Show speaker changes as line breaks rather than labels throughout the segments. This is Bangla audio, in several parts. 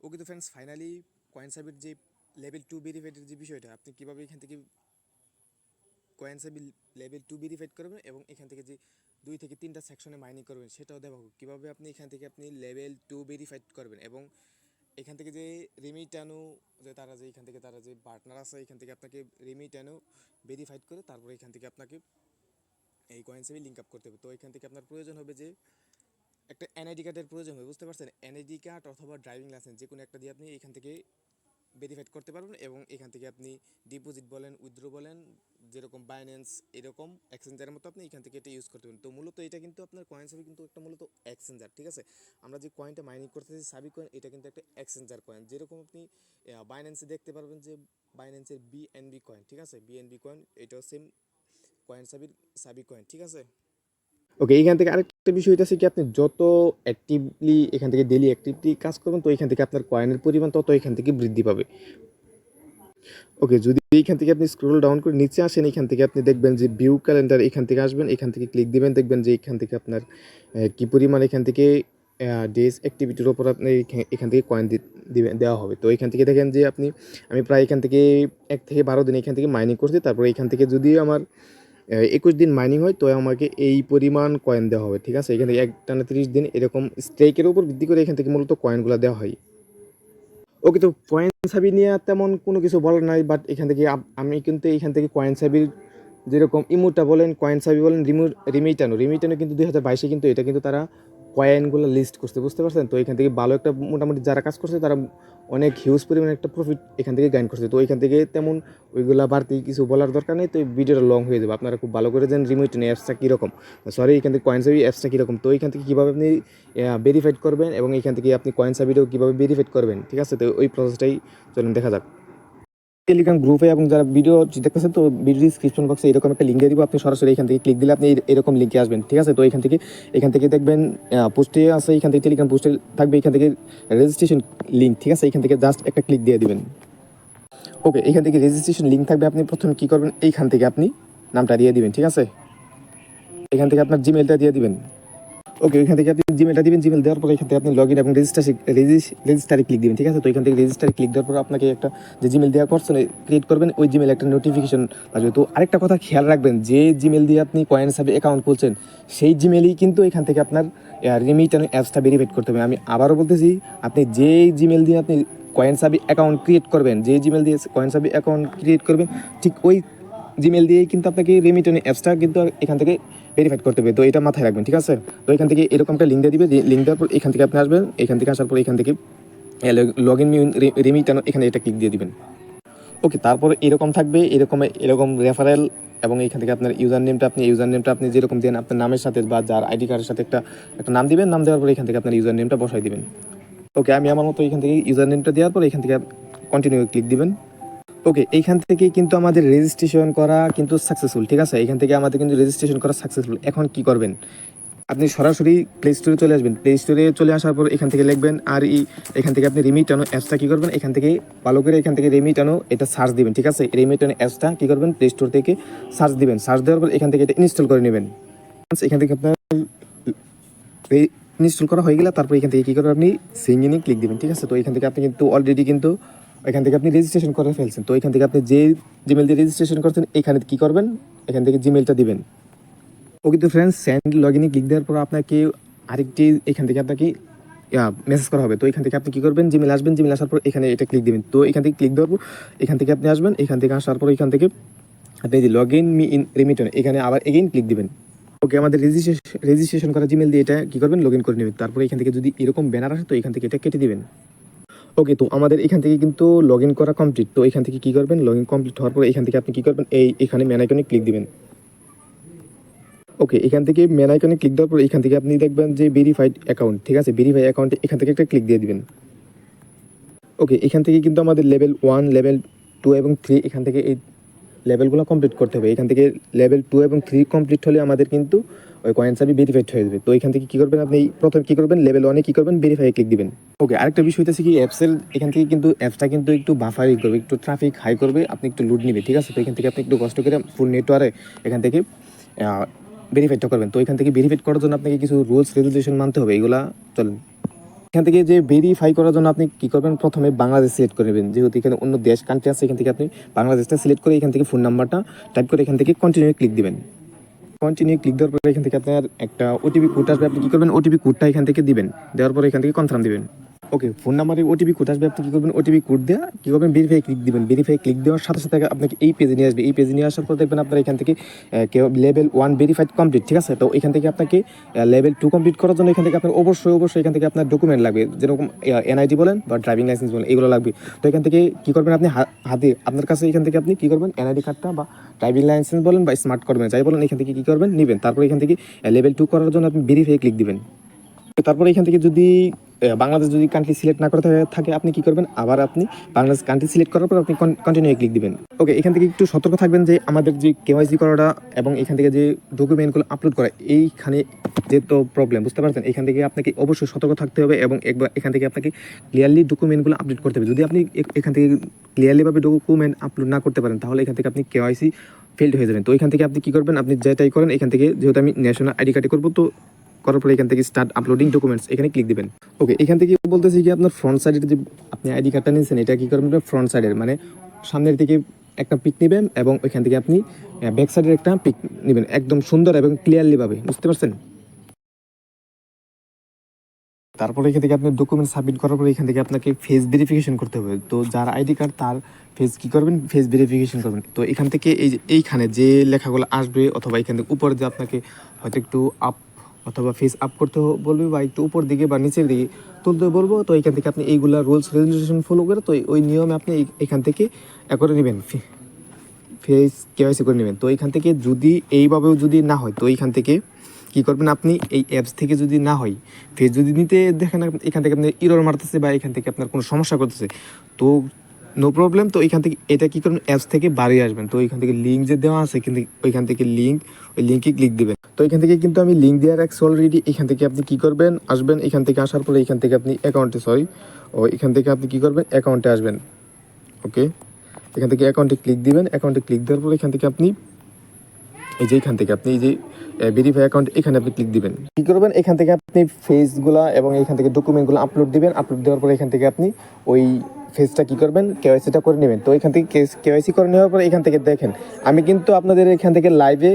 ওকে তো ফ্রেন্ডস, ফাইনালি কয়েন সাবির যে লেভেল 2 ভেরিফাইডের যে বিষয়টা, আপনি কীভাবে এখান থেকে কয়েন সাবি লেভেল 2 ভেরিফাইড করবেন এবং এখান থেকে যে 2 থেকে 3টা সেকশনে মাইনিং করবেন সেটাও দেখাবো। কীভাবে আপনি এখান থেকে আপনি লেভেল 2 ভেরিফাইড করবেন এবং এখান থেকে যে রিমিটানো, যে তারা যে এখান থেকে তারা যে পার্টনার আছে এখান থেকে আপনাকে রিমিটানো ভেরিফাইড করে তারপরে এখান থেকে আপনাকে এই কয়েন সাবি লিঙ্ক আপ করতে হবে। তো এখান থেকে আপনার প্রয়োজন হবে যে একটা এনআইডি কার্ডের প্রয়োজন হবে, বুঝতে পারছেন? এনআইডি কার্ড অথবা ড্রাইভিং লাইসেন্স যে কোনো একটা দিয়ে আপনি এখান থেকে ভেরিফাইড করতে পারবেন এবং এখান থেকে আপনি ডিপোজিট বলেন, উইথড্র বলেন, যেরকম বাইন্যান্স এরকম এক্সচেঞ্জারের মতো আপনি এখান থেকে এটা ইউজ করতে পারেন। তো মূলত এটা কিন্তু আপনার কয়েন সাবি কিন্তু একটা মূলত এক্সচেঞ্জার, ঠিক আছে? আমরা যে কয়েনটা মাইনিং করতেছি সাবি কয়েন, এটা কিন্তু একটা এক্সচেঞ্জার কয়েন। যেরকম আপনি বাইন্যান্সে দেখতে পারবেন যে বাইন্যান্সের বিএনবি কয়েন, ঠিক আছে? বিএনবি কয়েন এটাও সেম কয়েন সাবির সাবি কয়েন, ঠিক আছে? ওকে, এইখান থেকে আরেকটা বিষয় হইতেছে কি, আপনি যত অ্যাক্টিভলি এখান থেকে ডেলি অ্যাক্টিভলি কাজ করবেন তো এখান থেকে আপনার কয়েনের পরিমাণ তত এখান থেকে বৃদ্ধি পাবে। ওকে, যদি এইখান থেকে আপনি স্ক্রল ডাউন করে নিচে আসেন, এখান থেকে আপনি দেখবেন যে ভিউ ক্যালেন্ডার, এখান থেকে আসবেন, এখান থেকে ক্লিক দিবেন, দেখবেন যে এখান থেকে আপনার কি পরিমাণ এখান থেকে ডেজ অ্যাক্টিভিটির ওপর আপনি এখান থেকে কয়েন দিবেন দেওয়া হবে। তো এখান থেকে দেখেন যে আমি প্রায় এখান থেকে 1 থেকে 12 দিন এখান থেকে মাইনিং করছি। তারপরে এখান থেকে যদি আমার 21 দিন মাইনিং হয় তো আমাকে এই পরিমাণ কয়েন দেওয়া হবে, ঠিক আছে? এখান থেকে একটানা 30 দিন এরকম স্টেকের উপর ভিত্তি করে এখান থেকে মূলত কয়েনগুলো দেওয়া হয়। ওকে, তো কয়েন সাবি নিয়ে তেমন কোনো কিছু বলার নাই, বাট এখান থেকে আমি কিন্তু এখান থেকে কয়েন সাবির যেরকম ইমোটা বলেন, কয়েন সাবি বলেন, রিমিটানো কিন্তু 2022-এ কিন্তু এটা কিন্তু তারা কয়েনগুলো লিস্ট করছে, বুঝতে পারছেন? তো এখান থেকে ভালো একটা মোটামুটি যারা কাজ করছে তারা অনেক হিউজ পরিমাণে একটা প্রফিট এখান থেকে গাইন করছে। তো এখান থেকে তেমন ওইগুলা বাড়তি কিছু বলার দরকার নেই, তো এই ভিডিওটা লং হয়ে যাবে। আপনারা খুব ভালো করে জানেন রিমিটানো অ্যাপসটা কীরকম, সরি এখান থেকে কয়েন সাবি অ্যাপসটা কীরকম। তো এখান থেকে কীভাবে আপনি ভেরিফাইড করবেন এবং এখান থেকে আপনি কয়েন সাবিটাও কীভাবে ভেরিফাইড করবেন, ঠিক আছে? তো ওই প্রসেসটাই চলুন দেখা যাক। টেলিগ্রাম গ্রুপে এবং যারা ভিডিও দেখতেছেন তো ভিডিও ডিসক্রিপশন বক্সে এরকম একটা লিঙ্ক দিয়ে দিব, আপনি সরাসরি এখান থেকে ক্লিক দিলে আপনি এরকম লিঙ্কে আসবেন, ঠিক আছে? তো এখান থেকে দেখবেন পোস্টে আছে, এখান থেকে টেলিগ্রাম পোস্টে থাকবে, এখান থেকে রেজিস্ট্রেশন লিঙ্ক, ঠিক আছে? এখান থেকে জাস্ট একটা ক্লিক দিয়ে দিবেন। ওকে, এখান থেকে রেজিস্ট্রেশন লিঙ্ক থাকবে। আপনি প্রথমে কী করবেন, এইখান থেকে আপনি নামটা দিয়ে দিবেন, ঠিক আছে? এখান থেকে আপনার জিমেলটা দিয়ে দিবেন। ওকে, এখান থেকে আপনি জিমেলটা দিবেন। জিমেল দেওয়ার পর এখান থেকে আপনি লগ ইন এবং রেজিস্টারে ক্লিক দিবেন, ঠিক আছে? তো এখান থেকে রেজিস্টারে ক্লিক দেওয়ার পর আপনাকে একটা যে জিমেল দেওয়া করছেন ক্রিয়েট করবেন, ওই জিমেল একটা নোটিফিকেশন আসবে। তো আরেকটা কথা খেয়াল রাখবেন, যে জিমেল দিয়ে আপনি কয়েন সাবি অ্যাকাউন্ট খুলছেন সেই জিমেলই কিন্তু এখান থেকে আপনার রিমিটানো অ্যাপসটা ভেরিফাইড করতে হবে। আমি আবারও বলতেছি, আপনি যে জিমেল দিয়ে আপনি কয়েন সাবি অ্যাকাউন্ট ক্রিয়েট করবেন, যে জিমেল দিয়ে কয়েন সাবি অ্যাকাউন্ট ক্রিয়েট করবেন, ঠিক ওই জিমেল দিয়েই কিন্তু আপনাকে রিমিটানো অ্যাপসটা কিন্তু এখান থেকে ভেরিফাইড করতে হবে। তো এটা মাথায় রাখবেন, ঠিক আছে? তো এখান থেকে এরকম একটা লিঙ্ক দিয়ে দিবে, লিঙ্ক দেওয়ার পর এখান থেকে আপনি আসবেন, এখান থেকে আসার পর এখান থেকে লগ ইন রিমিটানো এখানে এটা ক্লিক দিয়ে দিবেন। ওকে, তারপর এরকম থাকবে, এরকম রেফারেল এবং এখান থেকে আপনার ইউজার নেমটা আপনি যেরকম দেন আপনার নামের সাথে বা যার আইডি কার্ডের সাথে একটা নাম দিবেন। নাম দেওয়ার পর এখান থেকে আপনার ইউজার নেমটা বসাই দিবেন। ওকে, আমি আমার মতো এখান থেকে ইউজার নেমটা দেওয়ার পর এখান থেকে কন্টিনিউ ক্লিক দিবেন। ওকে, এইখান থেকে কিন্তু আমাদের রেজিস্ট্রেশন করা কিন্তু সাকসেসফুল, ঠিক আছে? এখান থেকে আমাদের কিন্তু রেজিস্ট্রেশন করা সাকসেসফুল। এখন কি করবেন, আপনি সরাসরি প্লে স্টোরে চলে আসবেন। প্লে স্টোরে চলে আসার পর এখান থেকে লিখবেন এখান থেকে আপনি রিমিটানো অ্যাপসটা কী করবেন, এখান থেকে ভালো করে এখান থেকে রিমিটানো এটা সার্চ দিবেন, ঠিক আছে? রিমিটানো অ্যাপসটা কী করবেন, প্লে স্টোর থেকে সার্চ দিবেন। সার্চ দেওয়ার পর এখান থেকে এটা ইনস্টল করে নেবেন। এখান থেকে আপনার ইনস্টল করা হয়ে গেলে তারপর এখান থেকে কী করবেন, আপনি সিং ইনে ক্লিক দিবেন, ঠিক আছে? তো এখান থেকে আপনি কিন্তু অলরেডি কিন্তু এখান থেকে আপনি রেজিস্ট্রেশন করে ফেলছেন। তো এখান থেকে আপনি যে জিমেল দিয়ে রেজিস্ট্রেশন করছেন এখানে কী করবেন, এখান থেকে জিমেলটা দিবেন। ওকে, তো ফ্রেন্ডস, সেন্ড লগ ইনে ক্লিক দেওয়ার পর আপনাকে আরেকটি এখান থেকে আপনাকে মেসেজ করা হবে। তো এখান থেকে আপনি কী করবেন, জিমেল আসবেন, জিমেল আসার পর এখানে এটা ক্লিক দিবেন। তো এখান থেকে ক্লিক দেওয়ার পর এখান থেকে আপনি আসবেন, এখান থেকে আসার পর এখান থেকে আপনি যে লগ ইন মি ইন রিমিটন এখানে আবার এগেইন ক্লিক দিবেন। ওকে, আমাদের রেজিস্ট্রেশন করা জিমেল দিয়ে এটা কী করবেন, লগ ইন করে নেবেন। তারপরে এখান থেকে যদি এরকম ব্যানার আসে তো এখান থেকে এটা কেটে দিবেন। ওকে, তো আমাদের এখান থেকে কিন্তু লগ ইন করা কমপ্লিট। তো এখান থেকে কী করবেন, লগ ইন কমপ্লিট হওয়ার পর এখান থেকে আপনি কী করবেন, এখানে ম্যান আইকনে ক্লিক দিবেন। ওকে, এখান থেকে ম্যান আইকনে ক্লিক দেওয়ার পর এখান থেকে আপনি দেখবেন যে ভেরিফাইড অ্যাকাউন্ট, ঠিক আছে? ভেরিফাই অ্যাকাউন্টে এখান থেকে একটা ক্লিক দিয়ে দিবেন। ওকে, এখান থেকে কিন্তু আমাদের লেভেল 1, লেভেল 2 এবং 3 এখান থেকে এই লেভেলগুলো কমপ্লিট করতে হবে। এখান থেকে লেভেল 2 এবং 3 কমপ্লিট হলে আমাদের কিন্তু ওই কয়েন সাবি ভেরিফাইড হয়ে যাবে। তো এখান থেকে কী করবেন, আপনি প্রথমে কী করবেন, লেভেল 1-এ কী করবেন, ভেরিফাই ক্লিক দিবেন। ওকে, আরেকটা বিষয় হচ্ছে কি, অ্যাপসের এখান থেকে কিন্তু অ্যাপসটা কিন্তু একটু বাফারিং করবে, একটু ট্রাফিক হাই করবে, আপনি একটু লোড নেবে, ঠিক আছে? তো এখান থেকে আপনি একটু কষ্ট করে ফুল নেটওয়ার্কে এখান থেকে ভেরিফাইডটা করবেন। তো এখান থেকে ভেরিফাইড করার জন্য আপনাকে কিছু রুলস রেগুলেশন মানতে হবে, এগুলা চলেন। এখান থেকে যে ভেরিফাই করার জন্য আপনি কি করবেন, প্রথমে বাংলাদেশ সিলেক্ট করে নেবেন। যেহেতু এখানে অন্য দেশ কান্ট্রি আছে, এখান থেকে আপনি বাংলাদেশটা সিলেক্ট করে এখান থেকে ফোন নাম্বারটা টাইপ করে এখান থেকে কন্টিনিউ ক্লিক দিবেন। কন্টিনিউ ক্লিক দেওয়ার পরে এখান থেকে আপনার একটা ওটিপি কোড আসবে, আপনি কী করবেন ওটিপি কোডটা এখান থেকে দিবেন, দেওয়ার পরে এখান থেকে কনফার্ম দিবেন। ওকে, ফোন নাম্বারে ওটিপি কোড আসবে, আপনি কী করবেন ওটিপি কোড দেওয়া কী করবেন ভেরিফাই ক্লিক দিবেন। ভেরিফাই ক্লিক দেওয়ার সাথে সাথে আপনাকে এই পেজে নিয়ে আসবে। এই পেজে নিয়ে আসার পর দেখবেন আপনার এখান থেকে লেভেল 1 ভেরিফাইড কমপ্লিট, ঠিক আছে। তো এখান থেকে আপনাকে লেভেল 2 কমপ্লিট করার জন্য এখান থেকে আপনার অবশ্যই এখান থেকে আপনার ডকুমেন্ট লাগবে, যেরকম এনআইডি বলেন বা ড্রাইভিং লাইসেন্স বলেন, এগুলো লাগবে। তো এখান থেকে কী করবেন আপনি হাতে আপনার কাছে এখান থেকে আপনি কী করবেন এনআইডি কার্ডটা বা ড্রাইভিং লাইসেন্স বলেন বা স্মার্ট কার্ড বলেন, যাই বলেন, এখান থেকে কী করবেন নেবেন। তারপর এখান থেকে লেভেল 2 করার জন্য আপনি ভেরিফাই ক্লিক দিবেন। তারপরে এখান থেকে যদি বাংলাদেশ যদি কান্ট্রি সিলেক্ট না করে থাকে আপনি কি করবেন, আবার আপনি বাংলাদেশ কান্ট্রি সিলেক্ট করার পর আপনি কন্টিনিউ ক্লিক দিবেন। ওকে, এখান থেকে একটু সতর্ক থাকবেন যে আমাদের যে কেওয়াইসি করাটা এবং এখান থেকে যে ডকুমেন্টগুলো আপলোড করা, এইখানে যে তো প্রবলেম বুঝতে পারছেন। এখান থেকে আপনাকে অবশ্যই সতর্ক থাকতে হবে এবং একবার এখান থেকে আপনাকে ক্লিয়ারলি ডকুমেন্টগুলো আপলোড করতে হবে। যদি আপনি এখান থেকে ক্লিয়ারলিভাবে ডকুমেন্ট আপলোড না করতে পারেন, তাহলে এখান থেকে আপনি কেওয়াইসি ফেলড হয়ে যাবেন। তো এখান থেকে আপনি কী করবেন, আপনি যেটাই করেন এখান থেকে, যেহেতু আমি ন্যাশনাল আইডি কার্ডে করবো, তো করার পরে এখান থেকে স্টার্ট আপলোডিং ডকুমেন্টস এখানে ক্লিক দিবেন। ওকে, এখান থেকে বলতেছি কি আপনার ফ্রন্ট সাইডের যে আপনি আইডি কার্ডটা নিয়েছেন, এটা কী করবেন ফ্রন্ট সাইডের মানে সামনের দিকে একটা পিক নেবেন এবং ওইখান থেকে আপনি ব্যাক সাইডের একটা পিক নেবেন, একদম সুন্দর এবং ক্লিয়ারলিভাবে, বুঝতে পারছেন। তারপরে এখান থেকে আপনি ডকুমেন্ট সাবমিট করার পরে এখান থেকে আপনাকে ফেস ভেরিফিকেশন করতে হবে। তো যার আইডি কার্ড তার ফেস কী করবেন ফেস ভেরিফিকেশন করবেন। তো এখান থেকে এইখানে যে লেখাগুলো আসবে অথবা এখান থেকে উপরে যে আপনাকে হয়তো একটু আপ অথবা ফেস আপ করতে বলবে বা একটু উপর দিকে বা নিচের দিকে তুলতে বলবো, তো এখান থেকে আপনি এইগুলা রুলস রেগুলেশন ফলো করে তো ওই নিয়মে আপনি এখান থেকে করে নেবেন, ফেস কেওয়াইসি করে নেবেন। তো এখান থেকে যদি এইভাবেও যদি না হয়, তো এইখান থেকে কী করবেন আপনি এই অ্যাপস থেকে যদি না হয়, ফেস যদি নিতে দেখেন এখান থেকে আপনি ইরর মারতেছে বা এখান থেকে আপনার কোনো সমস্যা করতেছে, তো নো প্রবলেম। তো এখান থেকে এটা কী করবেন অ্যাপস থেকে বাড়িয়ে আসবেন। তো এখান থেকে লিঙ্ক যে দেওয়া আছে কিন্তু ওইখান থেকে ওই লিঙ্কে ক্লিক দেবেন। তো এখান থেকে কিন্তু আমি লিঙ্ক দেওয়ার রাখছি অলরেডি। এখান থেকে আপনি কী করবেন আসবেন, এখান থেকে আসার পরে এখান থেকে আপনি এখান থেকে আপনি কী করবেন অ্যাকাউন্টে আসবেন। ওকে, এখান থেকে অ্যাকাউন্টে ক্লিক দিবেন। অ্যাকাউন্টে ক্লিক দেওয়ার পর এখান থেকে আপনি এখান থেকে আপনি এই যে ভেরিফাই অ্যাকাউন্ট এখানে আপনি ক্লিক দিবেন। কী করবেন এখান থেকে আপনি ফেসগুলো এবং এখান থেকে ডকুমেন্টগুলো আপলোড দিবেন। আপলোড দেওয়ার পরে এখান থেকে আপনি ওই ফেসটা কী করবেন কেওয়াইসিটা করে নেবেন। তো এখান থেকে কেওয়াইসি করে নেওয়ার পরে এখান থেকে দেখেন আমি কিন্তু আপনাদের এখান থেকে লাইভে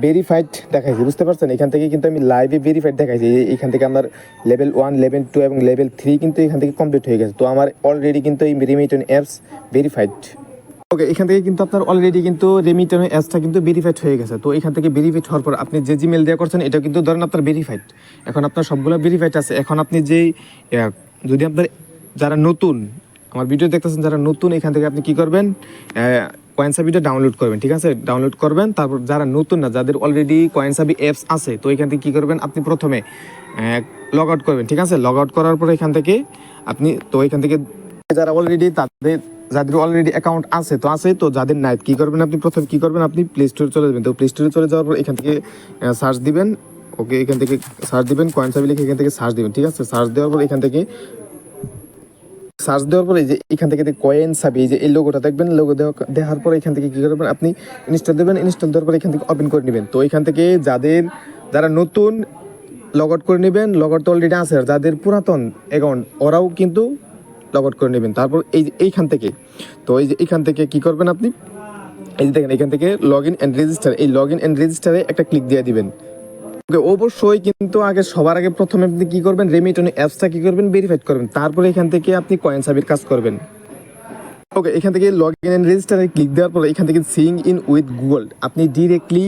ভেরিফাইড দেখাইছি, বুঝতে পারছেন। এখান থেকে কিন্তু আমি লাইভে ভেরিফাইড দেখাইছি। এখান থেকে আমার লেভেল 1, লেভেল 2 এবং লেভেল 3 কিন্তু এখান থেকে কমপ্লিট হয়ে গেছে। তো আমার অলরেডি কিন্তু এই রেমিটন অ্যাপস ভেরিফাইড। ওকে, এখান থেকে কিন্তু আপনার অলরেডি কিন্তু রেমিটন অ্যাপসটা কিন্তু ভেরিফাইড হয়ে গেছে। তো এখান থেকে ভেরিফাইড হওয়ার পর আপনি যে জিমেল দেওয়া করছেন এটা কিন্তু ধরেন আপনার ভেরিফাইড, এখন আপনার সবগুলো ভেরিফাইড আছে। এখন আপনি যেই যদি আপনার যারা নতুন আমার ভিডিও দেখতেছেন যারা নতুন, এখান থেকে আপনি কী করবেন কয়েনসাবিটা ডাউনলোড করবেন, ঠিক আছে, ডাউনলোড করবেন। তারপর যারা নতুন না, যাদের অলরেডি কয়েনসাবি অ্যাপস আছে, তো এখান থেকে কী করবেন আপনি প্রথমে লগ আউট করবেন, ঠিক আছে। লগ আউট করার পরে এখান থেকে আপনি তো এখান থেকে যারা অলরেডি যাদের অলরেডি অ্যাকাউন্ট আছে তো যাদের নাই কী করবেন আপনি প্রথমে কী করবেন আপনি প্লে স্টোরে চলে যাবেন। তো প্লে স্টোরে চলে যাওয়ার পর এখান থেকে সার্চ দিবেন। ওকে, এখান থেকে সার্চ দিবেন কয়েনসাবি লিখে এখান থেকে সার্চ দিবেন, ঠিক আছে। সার্চ দেওয়ার পর এখান থেকে সার্চ দেওয়ার পরে যে এখান থেকে কয়েনসাবি এই যে এই লোগোটা দেখবেন, লোগো দেওয়ার পরে এখান থেকে কী করবেন আপনি ইনস্টল দেবেন। ইনস্টল দেওয়ার পরে এখান থেকে ওপেন করে নেবেন। তো এখান থেকে যারা নতুন লগ আউট করে নেবেন, লগ আউট তো অলরেডি আছে, আর যাদের পুরাতন অ্যাকাউন্ট ওরাও কিন্তু লগ আউট করে নেবেন। তারপর এইখান থেকে তো এইখান থেকে কী করবেন আপনি এই যে দেখেন এখান থেকে লগ ইন অ্যান্ড রেজিস্টার, এই লগ ইন অ্যান্ড রেজিস্টারে একটা ক্লিক দিয়ে দিবেন। ওকে, অবশ্যই কিন্তু সবার আগে প্রথমে আপনি কী করবেন রেমিটন অ্যাপসটা কী করবেন ভেরিফাইড করবেন, তারপরে এখান থেকে আপনি কয়েনসাবির কাজ করবেন। ওকে, এখান থেকে লগ ইন অ্যান্ড রেজিস্টারে ক্লিক দেওয়ার পরে এখান থেকে সিং ইন উইথ গুগল আপনি ডিরেক্টলি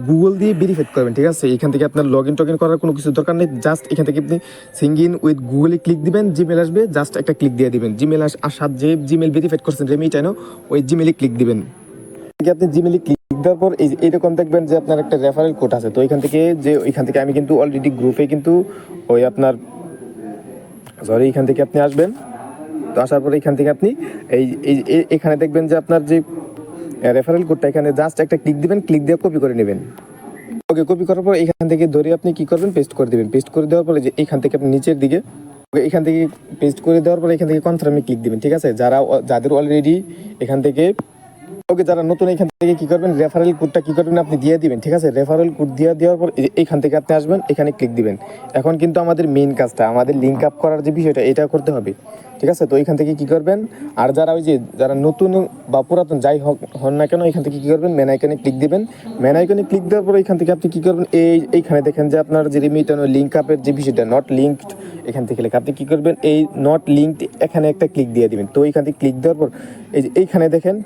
গুগল দিয়ে ভেরিফাইড করবেন, ঠিক আছে। এখান থেকে আপনার লগ ইন করার কোনো কিছু দরকার নেই, জাস্ট এখান থেকে আপনি সিং ইন উইথ গুগলে ক্লিক দিবেন। জিমেল আসবে, জাস্ট একটা ক্লিক দিয়ে দিবেন। জিমেল আসার যে জিমেল ভেরিফাইড করছেন রেমিটানো ওই জিমেলে ক্লিক দিবেন। আপনি জিমেলে ক্লিক দেওয়ার পর এইরকম দেখবেন যে আপনার একটা রেফারেল কোড আছে। তো এখান থেকে আমি কিন্তু অলরেডি গ্রুপে কিন্তু ওই আপনার এখান থেকে আপনি আসবেন। তো আসার পরে এখান থেকে আপনি এখানে দেখবেন যে আপনার যে রেফারেল কোডটা এখানে জাস্ট একটা ক্লিক দিবেন, ক্লিক দিয়ে কপি করে নেবেন। ওকে, কপি করার পর এখান থেকে ধরে আপনি কী করবেন পেস্ট করে দেবেন। পেস্ট করে দেওয়ার পরে যে এখান থেকে আপনি নিচের দিকে এখান থেকে পেস্ট করে দেওয়ার পরে এখান থেকে কনফার্মে ক্লিক দিবেন, ঠিক আছে। যাদের অলরেডি এখান থেকে ওকে, যারা নতুন এখান থেকে কি করবেন, রেফারেল কোডটা কি করবেন আপনি দিয়ে দিবেন, ঠিক আছে? রেফারেল কোড দেওয়ার পর এইখান থেকে আপনি আসবেন, এখানে ক্লিক দিবেন। এখন কিন্তু আমাদের মেইন কাজটা, আমাদের লিঙ্ক আপ করার যে বিষয়টা, এটা করতে হবে, ঠিক আছে? তো এখান থেকে কি করবেন, আর যারা ওই যে যারা নতুন বা পুরাতন যাই হন না কেন, এখান থেকে কি করবেন, মেন আইকনে ক্লিক দিবেন। মেন আইকনে ক্লিক দেওয়ার পর এখান থেকে আপনি কি করবেন, এইখানে দেখেন যে আপনার যে রিমিটানো লিঙ্ক আপের যে বিষয়টা, নট লিঙ্কড, এখান থেকে লেখা, আপনি কি করবেন, এই নট লিঙ্কড এখানে একটা ক্লিক দিয়ে দিবেন। তো এইখান থেকে ক্লিক দেওয়ার পর এই যে এইখানে দেখেন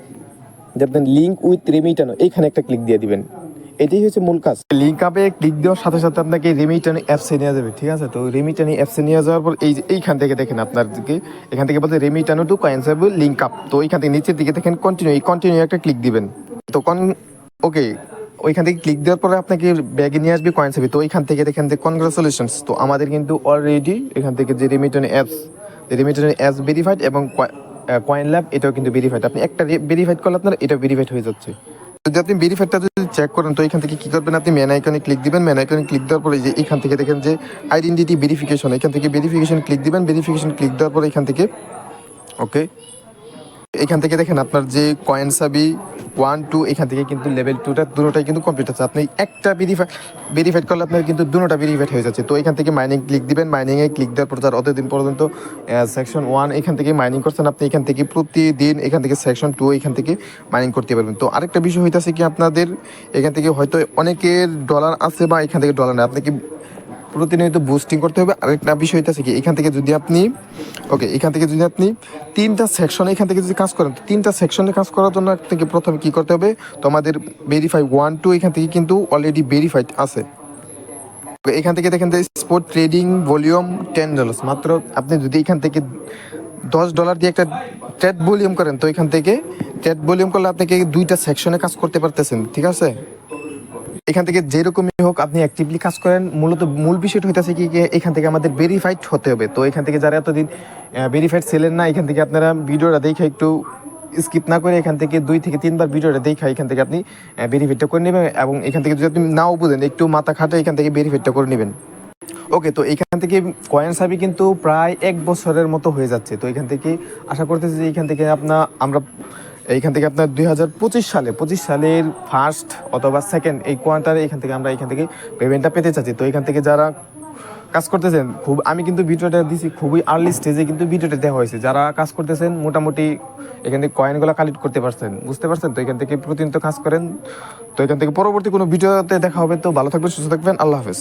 যে আপনার লিঙ্ক উইথ রেমিটানো, এইখানে একটা ক্লিক দিয়ে দিবেন। এটাই হচ্ছে মূল কাজ। লিঙ্ক আপে ক্লিক দেওয়ার সাথে সাথে আপনাকে রেমিটানি অ্যাপসে নিয়ে যাবে, ঠিক আছে? তো রেমিটানি অ্যাপসে নিয়ে যাওয়ার পর এই যে এইখান থেকে দেখেন আপনাদেরকে, এখান থেকে বলতে রেমিটানো টু কয়েনসাবল লিঙ্ক আপ। তো এইখান থেকে নিচের দিকে দেখেন কন্টিনিউ, এই কন্টিনিউ একটা ক্লিক দিবেন। তো ওকে, ওইখান থেকে ক্লিক দেওয়ার পরে আপনাকে ব্যাগে নিয়ে আসবে কয়েনসাবি। তো ওইখান থেকে দেখেন যে কনগ্রাচুলেশনস, তো আমাদের কিন্তু অলরেডি এখান থেকে যে রেমিটানি অ্যাপস ভেরিফাইড এবং কয়েন ল্যাব এটাও কিন্তু ভেরিফাইড। আপনি একটা ভেরিফাইড করলে আপনার এটা ভেরিফাইড হয়ে যাচ্ছে। যদি আপনি ভেরিফাইডটা যদি চেক করেন, তো এখান থেকে কি করবেন, আপনি মেন আইকনে ক্লিক দিবেন। মেন আইকনে ক্লিক দেওয়ার পরে যে এখান থেকে দেখেন যে আইডেন্টিটি ভেরিফিকেশন, এখান থেকে ভেরিফিকেশন ক্লিক দিবেন। ভেরিফিকেশন ক্লিক দেওয়ার পরে এখান থেকে ওকে, এখান থেকে দেখেন আপনার যে কয়েনসাবি 1 2 এখান থেকে কিন্তু লেভেল 2টা দুটোটাই কিন্তু কমপ্লিট আছে। আপনি একটা ভেরিফাইড করলে আপনার কিন্তু দুটোটা ভেরিফাইড হয়ে যাচ্ছে। তো এখান থেকে মাইনিং ক্লিক দিবেন। মাইনিংয়ে ক্লিক দেওয়ার পর যার অতদিন পর্যন্ত সেকশন 1 এখান থেকে মাইনিং করছেন, আপনি এখান থেকে প্রতিদিন এখান থেকে সেকশন 2 এখান থেকে মাইনিং করতে পারবেন। তো আরেকটা বিষয় হইতেছে কি, আপনাদের এখান থেকে হয়তো অনেকের ডলার আছে বা এখান থেকে ডলার নেই, আপনাকে প্রতিনিয়ত বুস্টিং করতে হবে। আরেকটা বিষয় হইতেছে কি, এখান থেকে যদি আপনি তিনটা সেকশনে এখান থেকে যদি কাজ করেন, তিনটা সেকশনে কাজ করার জন্য আপনাকে প্রথমে কি করতে হবে, তো আমাদের ভেরিফাই 1 2 এখান থেকে কিন্তু অলরেডি ভেরিফাইড আছে। এখান থেকে দেখেন যে স্পট ট্রেডিং ভলিউম $10, মাত্র আপনি যদি এখান থেকে $10 দিয়ে একটা ট্রেড ভলিউম করেন, তো এখান থেকে ট্রেড ভলিউম করলে আপনাকে দুইটা সেকশনে কাজ করতে পারতেছেন, ঠিক আছে? এখান থেকে যেরকমই হোক আপনি অ্যাক্টিভলি কাজ করেন। মূল বিষয়টা হইতেছে কি, এখান থেকে আমাদের ভেরিফাইড হতে হবে। তো এখান থেকে যারা এতদিন ভেরিফাইড ছিলেন না, এখান থেকে আপনারা ভিডিওটা দেখে একটু স্কিপ না করে এখান থেকে 2 থেকে 3 বার ভিডিওটা দেখে এখান থেকে আপনি ভেরিফাইডটা করে নেবেন। এবং এখান থেকে যদি আপনি নাও বুঝেন, একটু মাথা খাটে এখান থেকে ভেরিফাইডটা করে নেবেন। ওকে, তো এখান থেকে কয়েনসাবি কিন্তু প্রায় 1 বছরের মতো হয়ে যাচ্ছে। তো এখান থেকে আশা করতেছি যে এখান থেকে আমরা এইখান থেকে আপনার 2025 সালের ফার্স্ট অথবা সেকেন্ড এই কোয়ার্টারে এখান থেকে পেমেন্টটা পেতে চাচ্ছি। তো এখান থেকে যারা কাজ করতেছেন, আমি কিন্তু ভিডিওটা দিছি খুবই আর্লি স্টেজে, কিন্তু ভিডিওটা দেওয়া হয়েছে। যারা কাজ করতেছেন মোটামুটি এখান থেকে কয়েনগুলো কালেক্ট করতে পারছেন, বুঝতে পারছেন? তো এখান থেকে প্রতিনিয়ত কাজ করেন। তো এখান থেকে পরবর্তী কোনো ভিডিওতে দেখা হবে। তো ভালো থাকবেন, সুস্থ থাকবেন, আল্লাহ হাফেজ।